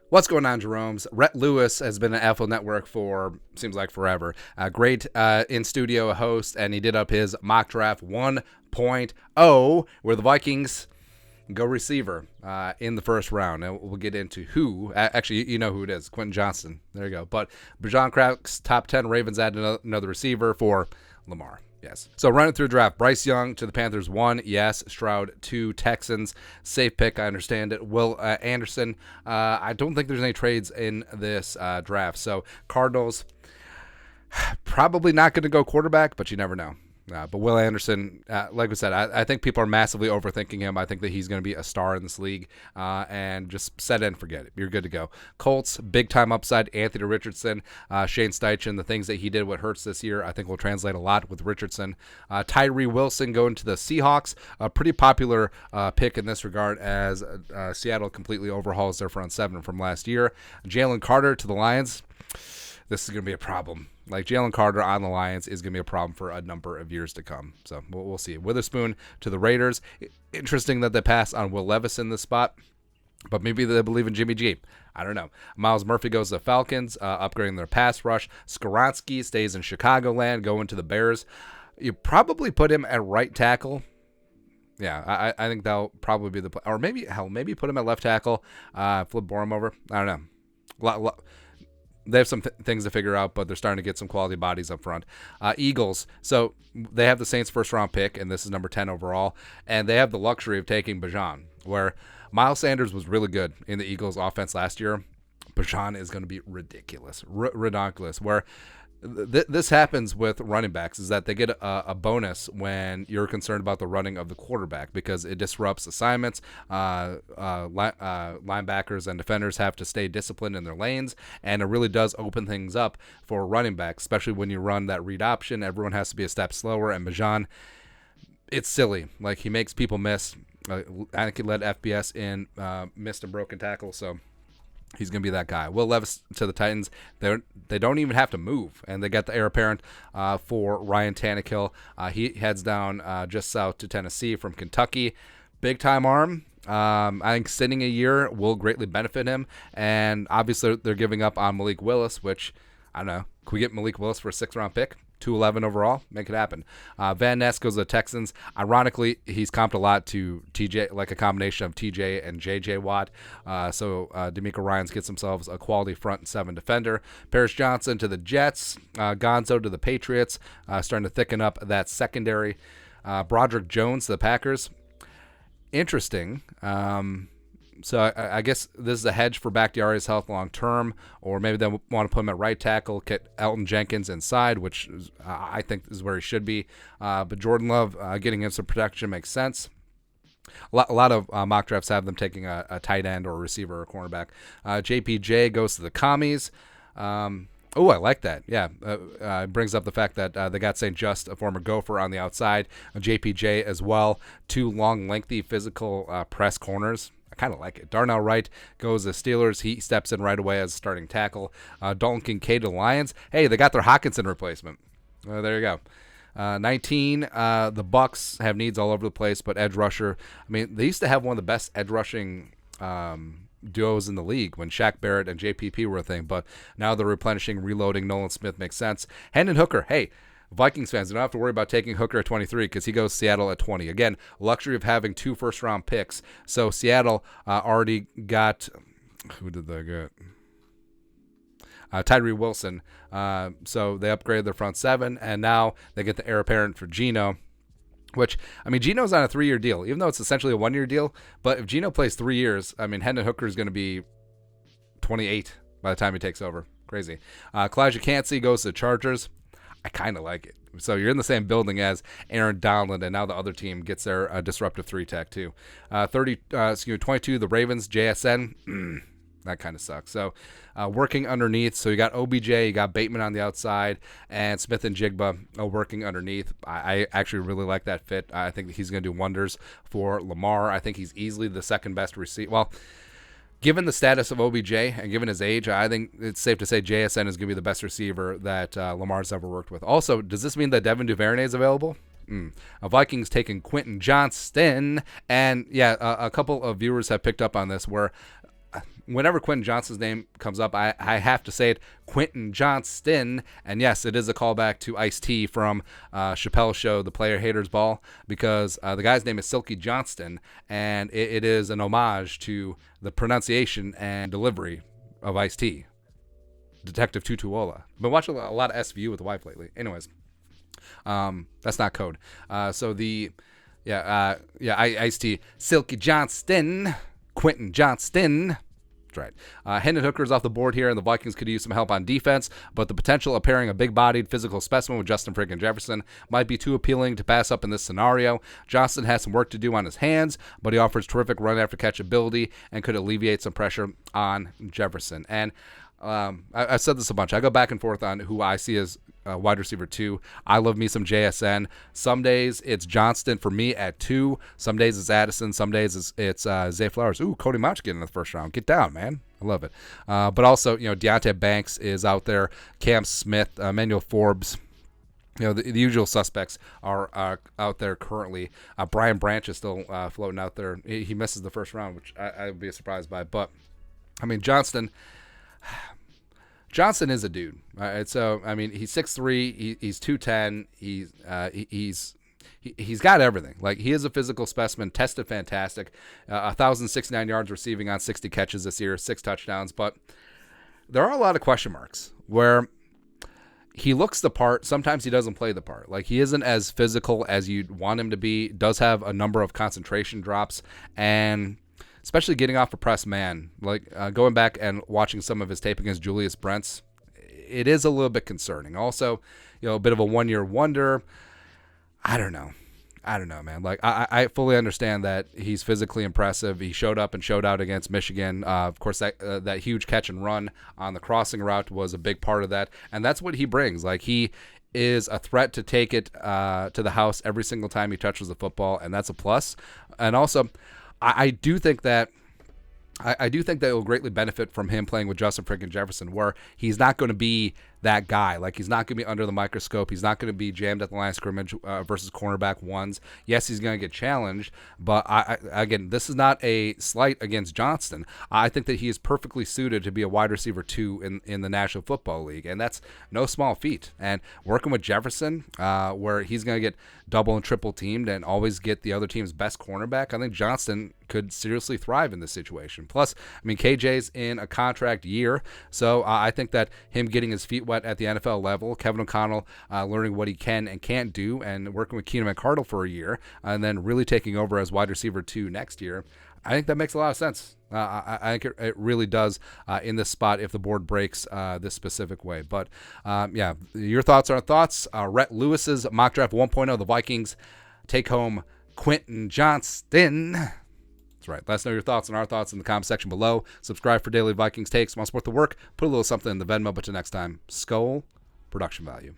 What's going on, Jerome's? Rhett Lewis has been at Alpha Network for, seems like forever. Great in-studio host, and he did up his mock draft 1.0, where the Vikings go receiver in the first round. And we'll get into who. Actually, you know who it is, Quentin Johnston. There you go. But Bijan cracks top 10. Ravens add another receiver for Lamar. Yes. So running through draft, Bryce Young to the Panthers 1, yes. Stroud 2, Texans. Safe pick, I understand it. Will Anderson. I don't think there's any trades in this draft. So Cardinals probably not going to go quarterback, but you never know. But Will Anderson, like we said, I think people are massively overthinking him. I think that he's going to be a star in this league, and just set it and forget it. You're good to go. Colts, big-time upside, Anthony Richardson, Shane Steichen, the things that he did with Hurts this year, I think will translate a lot with Richardson. Tyree Wilson going to the Seahawks, a pretty popular pick in this regard as Seattle completely overhauls their front seven from last year. Jalen Carter to the Lions. This is going to be a problem. Like, Jalen Carter on the Lions is going to be a problem for a number of years to come. So we'll see. Witherspoon to the Raiders. Interesting that they passed on Will Levis in this spot, but maybe they believe in Jimmy G. I don't know. Miles Murphy goes to the Falcons, upgrading their pass rush. Skoronski stays in Chicagoland, going to the Bears. You probably put him at right tackle. Yeah, I think that'll probably be the play. Or maybe put him at left tackle, flip Borum over. I don't know. They have some things to figure out, but they're starting to get some quality bodies up front. Eagles, so they have the Saints' first-round pick, and this is number 10 overall, and they have the luxury of taking Bijan, where Miles Sanders was really good in the Eagles' offense last year. Bijan is going to be ridiculous, ridiculous, where this happens with running backs is that they get a bonus when you're concerned about the running of the quarterback because it disrupts assignments. Linebackers and defenders have to stay disciplined in their lanes, and it really does open things up for running backs, especially when you run that read option. Everyone has to be a step slower, and Bijan, it's silly. Like, he makes people miss. I think he led FBS in missed and broken tackles, so he's going to be that guy. Will Levis to the Titans. They don't even have to move, and they got the heir apparent for Ryan Tannehill. He heads down just south to Tennessee from Kentucky. Big-time arm. I think sitting a year will greatly benefit him, and obviously they're giving up on Malik Willis, which, I don't know. Can we get Malik Willis for a 6th-round pick? 211 overall, make it happen. Van Ness goes to the Texans. Ironically, he's comped a lot to TJ, like a combination of TJ and JJ Watt. So D'Amico Ryans gets themselves a quality front 7 defender. Paris Johnson to the Jets. Gonzo to the Patriots, starting to thicken up that secondary. Broderick Jones to the Packers. Interesting. So I guess this is a hedge for Bakhtiari's health long term, or maybe they want to put him at right tackle, get Elton Jenkins inside, which I think is where he should be. But Jordan Love getting him some protection makes sense. A lot of mock drafts have them taking a tight end or a receiver or a cornerback. JPJ goes to the Commies. Oh, I like that. Yeah. It brings up the fact that they got St. Just, a former Gopher, on the outside. JPJ as well. 2 long, lengthy, physical press corners. I kind of like it. Darnell Wright goes to Steelers. He steps in right away as starting tackle. Dalton Kincaid to the Lions. Hey, they got their Hawkinson replacement. There you go. 19, the Bucks have needs all over the place, but edge rusher. I mean, they used to have one of the best edge rushing duos in the league when Shaq Barrett and JPP were a thing, but now they're replenishing, reloading. Nolan Smith makes sense. Hendon Hooker, hey, Vikings fans, don't have to worry about taking Hooker at 23 because he goes Seattle at 20. Again, luxury of having 2 first-round picks. So Seattle already got – who did they get? Tyree Wilson. So they upgraded their front 7, and now they get the heir apparent for Geno, which, I mean, Geno's on a 3-year deal, even though it's essentially a 1-year deal. But if Geno plays 3 years, I mean, Hendon Hooker is going to be 28 by the time he takes over. Crazy. Kalijah Cansey goes to the Chargers. I kind of like it. So you're in the same building as Aaron Donald, and now the other team gets their disruptive 3-tech too. 22, the Ravens, JSN. That kind of sucks. So working underneath. So you got OBJ, you got Bateman on the outside, and Smith and Jigba working underneath. I actually really like that fit. I think that he's going to do wonders for Lamar. I think he's easily the second best receiver. Well, given the status of OBJ and given his age, I think it's safe to say JSN is going to be the best receiver that Lamar's ever worked with. Also, does this mean that Devin Duvernay is available? Vikings taking Quentin Johnston. And, yeah, a couple of viewers have picked up on this where whenever Quentin Johnston's name comes up, I have to say it, Quentin Johnston. And yes, it is a callback to Ice-T from Chappelle's show, The Player Haters Ball, because the guy's name is Silky Johnston, and it is an homage to the pronunciation and delivery of Ice-T, Detective Tutuola. Been watching a lot of SVU with the wife lately. Anyways, that's not code. Ice-T, Silky Johnston, Quentin Johnston. That's right. Hendon Hooker's off the board here, and the Vikings could use some help on defense, but the potential of pairing a big-bodied physical specimen with Justin freaking Jefferson might be too appealing to pass up in this scenario. Johnston has some work to do on his hands, but he offers terrific run-after-catch ability and could alleviate some pressure on Jefferson. And I've said this a bunch. I go back and forth on who I see as wide receiver 2. I love me some JSN. Some days it's Johnston for me at 2. Some days it's Addison. Some days it's Zay Flowers. Ooh, Cody Mauch getting in the first round. Get down, man. I love it. But also, Deontay Banks is out there. Cam Smith, Emmanuel Forbes. The usual suspects are out there currently. Brian Branch is still floating out there. He misses the first round, which I would be surprised by. But, I mean, Johnston is a dude. Right? So, I mean, he's 6'3", he's 210, he's got everything. Like, he is a physical specimen, tested fantastic, 1,069 yards receiving on 60 catches this year, 6 touchdowns. But there are a lot of question marks where he looks the part. Sometimes he doesn't play the part. Like, he isn't as physical as you'd want him to be, does have a number of concentration drops, and especially getting off a press man, like going back and watching some of his tape against Julius Brents, it is a little bit concerning. Also, a bit of a one-year wonder. I don't know, man. Like, I fully understand that he's physically impressive. He showed up and showed out against Michigan. Of course, that huge catch and run on the crossing route was a big part of that, and that's what he brings. Like, he is a threat to take it to the house every single time he touches the football, and that's a plus. And also, I do think that it will greatly benefit from him playing with Justin freaking Jefferson, where he's not going to be that guy. Like, he's not going to be under the microscope. He's not going to be jammed at the line of scrimmage versus cornerback ones. Yes, he's going to get challenged, but again, this is not a slight against Johnston. I think that he is perfectly suited to be a wide receiver 2 in the National Football League, and that's no small feat. And working with Jefferson, where he's going to get double and triple teamed and always get the other team's best cornerback, I think Johnston could seriously thrive in this situation. Plus, I mean, KJ's in a contract year, so I think that him getting his feet wet at the NFL level, Kevin O'Connell learning what he can and can't do, and working with Keenan McCardle for a year, and then really taking over as wide receiver 2 next year, I think that makes a lot of sense. I think it really does in this spot if the board breaks this specific way. But, your thoughts are thoughts. Rhett Lewis's mock draft 1.0, the Vikings take home Quentin Johnston. That's right. Let us know your thoughts and our thoughts in the comment section below. Subscribe for daily Vikings takes. Want to support the work? Put a little something in the Venmo. But till next time, Skull Production Value.